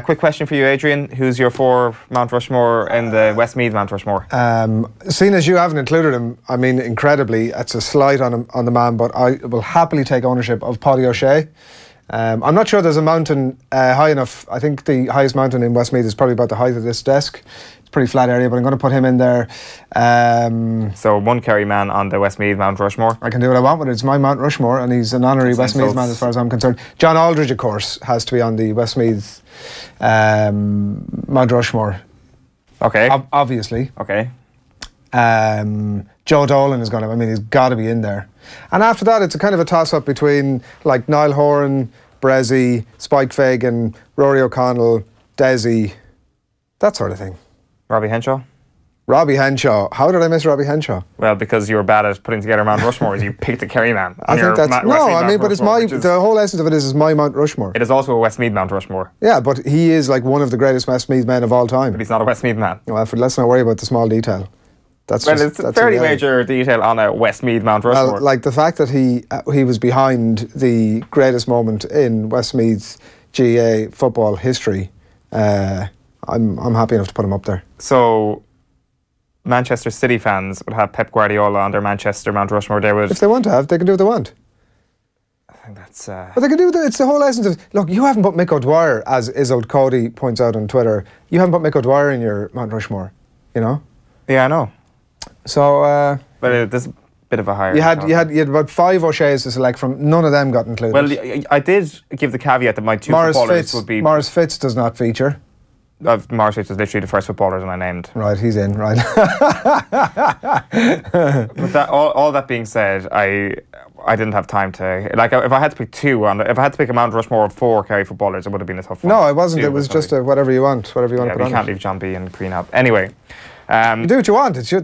Quick question for you, Adrian. Who's your 4 Mount Rushmore in the Westmeath Mount Rushmore? Seeing as you haven't included him, I mean, incredibly, it's a slight on the man, but I will happily take ownership of Paidi O'Se. I'm not sure there's a mountain high enough. I think the highest mountain in Westmeath is probably about the height of this desk. It's a pretty flat area, but I'm going to put him in there. So one Kerry man on the Westmeath Mount Rushmore. I can do what I want with it. It's my Mount Rushmore, and he's an honorary Westmeath man as far as I'm concerned. John Aldridge, of course, has to be on the Westmeath Mount Rushmore. Okay. Obviously. Okay. Joe Dolan is going to, I mean, he's got to be in there. And after that, it's a kind of a toss-up between like Niall Horan, Brezzy, Spike Fagan, Rory O'Connell, Desi, that sort of thing. Robbie Henshaw? Robbie Henshaw. How did I miss Robbie Henshaw? Well, because you were bad at putting together Mount Rushmores. You picked a Kerry man. I think that's... but it's my... The whole essence of it is my Mount Rushmore. It is also a Westmeath Mount Rushmore. Yeah, but he is like one of the greatest Westmeath men of all time. But he's not a Westmeath man. Well, let's not worry about the small detail. It's a fairly major detail on a Westmeath Mount Rushmore. Well, like the fact that he was behind the greatest moment in Westmeath GA football history, I'm happy enough to put him up there. So Manchester City fans would have Pep Guardiola on their Manchester Mount Rushmore. They would, if they want to have, they can do what they want. I think that's... But they can do it's the whole essence of... Look, you haven't put Mick O'Dwyer, as Isolde Cody points out on Twitter, you haven't put Mick O'Dwyer in your Mount Rushmore, you know? Yeah, I know. So... but there's a bit of a higher... You had about 5 O'Sheas to select from, none of them got included. Well, I did give the caveat that my 2 footballers would be... Maurice Fitz does not feature. Maurice Fitz was literally the first footballers that I named. Right, he's in, right. But all that being said, I didn't have time to... Like, if I had to pick 2, if I had to pick a Mount Rushmore of 4 Kerry footballers, it would have been a tough one. No, it wasn't. It was just whatever you want. Whatever you want to put on. You can't leave John B and Queen out. Anyway. You do what you want. It's your...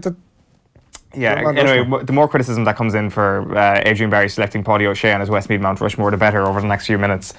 Anyway, the more criticism that comes in for Adrian Barry selecting Paidi O'Se on his Westmeath Mount Rushmore, the better over the next few minutes.